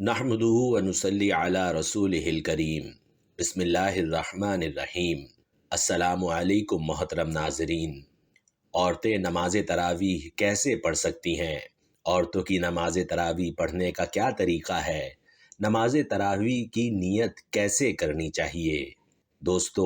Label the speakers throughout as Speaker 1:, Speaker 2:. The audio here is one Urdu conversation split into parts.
Speaker 1: نحمدہ و نصلی علی رسولہ الکریم۔ بسم اللہ الرحمن الرحیم۔ السلام علیکم محترم ناظرین۔ عورتیں نماز تراویح کیسے پڑھ سکتی ہیں؟ عورتوں کی نماز تراویح پڑھنے کا کیا طریقہ ہے؟ نماز تراویح کی نیت کیسے کرنی چاہیے؟ دوستو،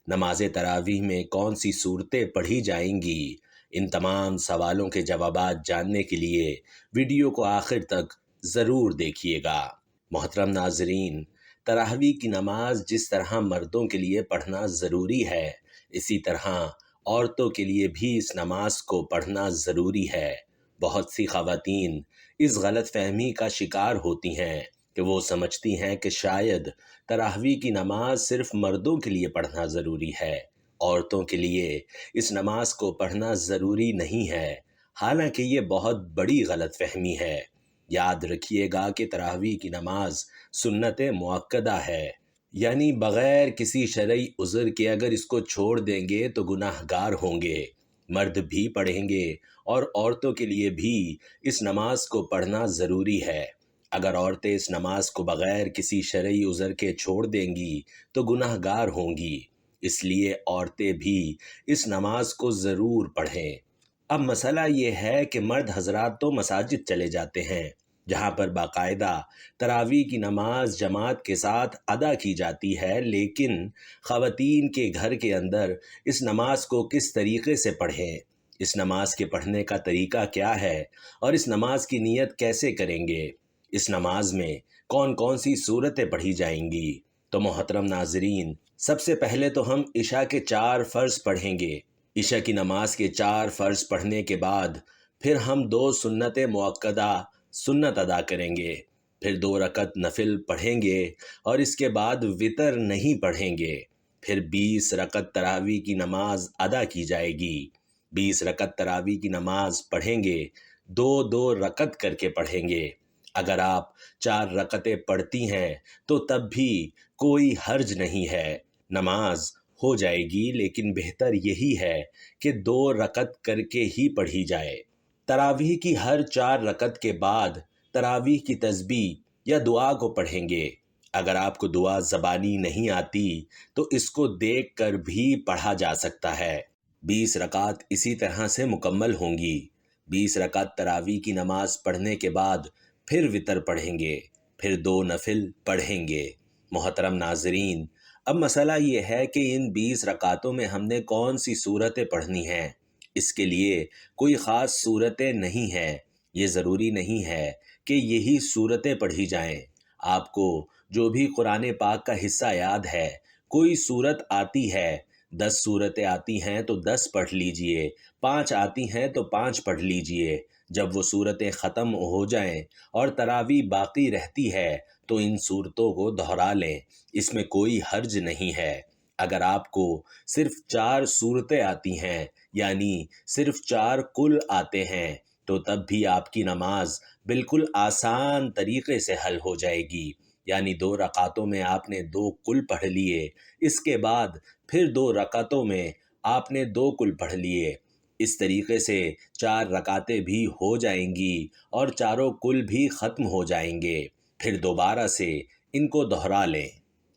Speaker 1: نماز تراویح میں کون سی صورتیں پڑھی جائیں گی؟ ان تمام سوالوں کے جوابات جاننے کے لیے ویڈیو کو آخر تک ضرور دیکھیے گا۔ محترم ناظرین، تراویح کی نماز جس طرح مردوں کے لیے پڑھنا ضروری ہے، اسی طرح عورتوں کے لیے بھی اس نماز کو پڑھنا ضروری ہے۔ بہت سی خواتین اس غلط فہمی کا شکار ہوتی ہیں کہ وہ سمجھتی ہیں کہ شاید تراویح کی نماز صرف مردوں کے لیے پڑھنا ضروری ہے، عورتوں کے لیے اس نماز کو پڑھنا ضروری نہیں ہے۔ حالانکہ یہ بہت بڑی غلط فہمی ہے۔ یاد رکھیے گا کہ تراویح کی نماز سنت مؤکدہ ہے، یعنی بغیر کسی شرعی عذر کے اگر اس کو چھوڑ دیں گے تو گناہ گار ہوں گے۔ مرد بھی پڑھیں گے اور عورتوں کے لیے بھی اس نماز کو پڑھنا ضروری ہے۔ اگر عورتیں اس نماز کو بغیر کسی شرعی عذر کے چھوڑ دیں گی تو گناہ گار ہوں گی، اس لیے عورتیں بھی اس نماز کو ضرور پڑھیں۔ اب مسئلہ یہ ہے کہ مرد حضرات تو مساجد چلے جاتے ہیں جہاں پر باقاعدہ تراویح کی نماز جماعت کے ساتھ ادا کی جاتی ہے، لیکن خواتین کے گھر کے اندر اس نماز کو کس طریقے سے پڑھیں، اس نماز کے پڑھنے کا طریقہ کیا ہے اور اس نماز کی نیت کیسے کریں گے، اس نماز میں کون کون سی صورتیں پڑھی جائیں گی؟ تو محترم ناظرین، سب سے پہلے تو ہم عشاء کے 4 فرض پڑھیں گے۔ عشاء کی نماز کے 4 فرض پڑھنے کے بعد پھر ہم 2 سنت مؤکدہ سنت ادا کریں گے، پھر 2 رکعت نفل پڑھیں گے اور اس کے بعد وطر نہیں پڑھیں گے۔ پھر 20 رکعت تراویح کی نماز ادا کی جائے گی۔ 20 رکعت تراویح کی نماز پڑھیں گے، 2 رکعت کر کے پڑھیں گے۔ اگر آپ 4 رکعتیں پڑھتی ہیں تو تب بھی کوئی حرج نہیں ہے، نماز ہو جائے گی، لیکن بہتر یہی ہے کہ 2 رکعت کر کے ہی پڑھی جائے۔ تراویح کی ہر 4 رکعت کے بعد تراویح کی تسبیح یا دعا کو پڑھیں گے۔ اگر آپ کو دعا زبانی نہیں آتی تو اس کو دیکھ کر بھی پڑھا جا سکتا ہے۔ 20 رکعت اسی طرح سے مکمل ہوں گی۔ 20 رکعت تراویح کی نماز پڑھنے کے بعد پھر وطر پڑھیں گے، پھر 2 نفل پڑھیں گے۔ محترم ناظرین، اب مسئلہ یہ ہے کہ ان 20 رکعتوں میں ہم نے کون سی صورتیں پڑھنی ہیں۔ اس کے لیے کوئی خاص صورتیں نہیں ہیں، یہ ضروری نہیں ہے کہ یہی صورتیں پڑھی جائیں۔ آپ کو جو بھی قرآن پاک کا حصہ یاد ہے، کوئی صورت آتی ہے، 10 صورتیں آتی ہیں تو 10 پڑھ لیجئے، 5 آتی ہیں تو 5 پڑھ لیجئے۔ جب وہ صورتیں ختم ہو جائیں اور تراویح باقی رہتی ہے تو ان صورتوں کو دہرا لیں، اس میں کوئی حرج نہیں ہے۔ اگر آپ کو صرف 4 صورتیں آتی ہیں، یعنی صرف 4 کل آتے ہیں، تو تب بھی آپ کی نماز بالکل آسان طریقے سے حل ہو جائے گی۔ یعنی 2 رکعتوں میں آپ نے 2 کل پڑھ لیے، اس کے بعد پھر 2 رکعتوں میں آپ نے 2 کل پڑھ لیے۔ اس طریقے سے 4 رکعتیں بھی ہو جائیں گی اور چاروں کل بھی ختم ہو جائیں گے۔ پھر دوبارہ سے ان کو دہرا لیں،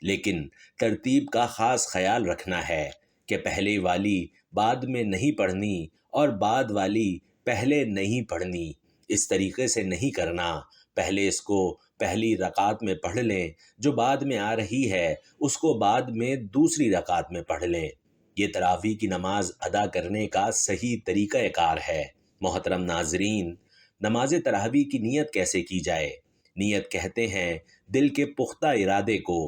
Speaker 1: لیکن ترتیب کا خاص خیال رکھنا ہے کہ پہلے والی بعد میں نہیں پڑھنی اور بعد والی پہلے نہیں پڑھنی۔ اس طریقے سے نہیں کرنا، پہلے اس کو پہلی رکعت میں پڑھ لیں، جو بعد میں آ رہی ہے اس کو بعد میں دوسری رکعت میں پڑھ لیں۔ یہ تراویح کی نماز ادا کرنے کا صحیح طریقہ کار ہے۔ محترم ناظرین، نماز تراویح کی نیت کیسے کی جائے؟ نیت کہتے ہیں دل کے پختہ ارادے کو۔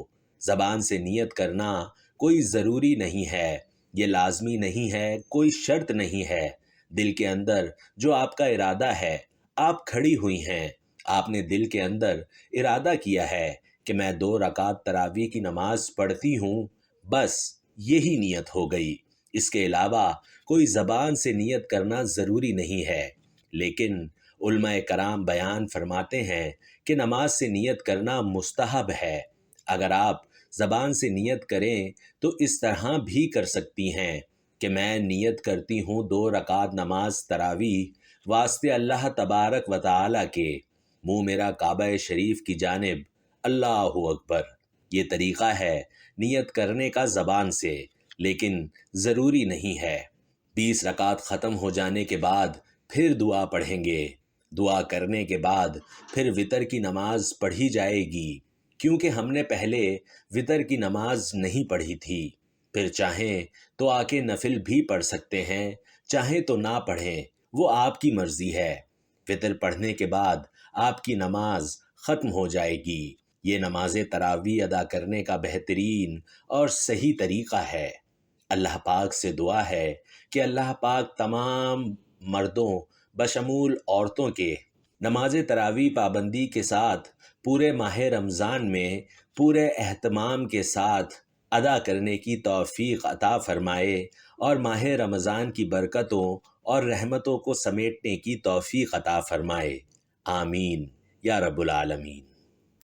Speaker 1: زبان سے نیت کرنا کوئی ضروری نہیں ہے، یہ لازمی نہیں ہے، کوئی شرط نہیں ہے۔ دل کے اندر جو آپ کا ارادہ ہے، آپ کھڑی ہوئی ہیں، آپ نے دل کے اندر ارادہ کیا ہے کہ میں 2 رکعت تراویح کی نماز پڑھتی ہوں، بس یہی نیت ہو گئی۔ اس کے علاوہ کوئی زبان سے نیت کرنا ضروری نہیں ہے، لیکن علماء کرام بیان فرماتے ہیں کہ نماز سے نیت کرنا مستحب ہے۔ اگر آپ زبان سے نیت کریں تو اس طرح بھی کر سکتی ہیں کہ میں نیت کرتی ہوں 2 رکعت نماز تراویح واسطے اللہ تبارک و تعالیٰ کے، منہ میرا کعبہ شریف کی جانب، اللہ اکبر۔ یہ طریقہ ہے نیت کرنے کا زبان سے، لیکن ضروری نہیں ہے۔ 20 رکعت ختم ہو جانے کے بعد پھر دعا پڑھیں گے۔ دعا کرنے کے بعد پھر وتر کی نماز پڑھی جائے گی، کیونکہ ہم نے پہلے وتر کی نماز نہیں پڑھی تھی۔ پھر چاہیں تو آ کے نفل بھی پڑھ سکتے ہیں، چاہیں تو نہ پڑھیں، وہ آپ کی مرضی ہے۔ وتر پڑھنے کے بعد آپ کی نماز ختم ہو جائے گی۔ یہ نماز تراویح ادا کرنے کا بہترین اور صحیح طریقہ ہے۔ اللہ پاک سے دعا ہے کہ اللہ پاک تمام مردوں بشمول عورتوں کے نماز تراویح پابندی کے ساتھ پورے ماہ رمضان میں پورے اہتمام کے ساتھ ادا کرنے کی توفیق عطا فرمائے، اور ماہ رمضان کی برکتوں اور رحمتوں کو سمیٹنے کی توفیق عطا فرمائے۔ آمین یا رب العالمین۔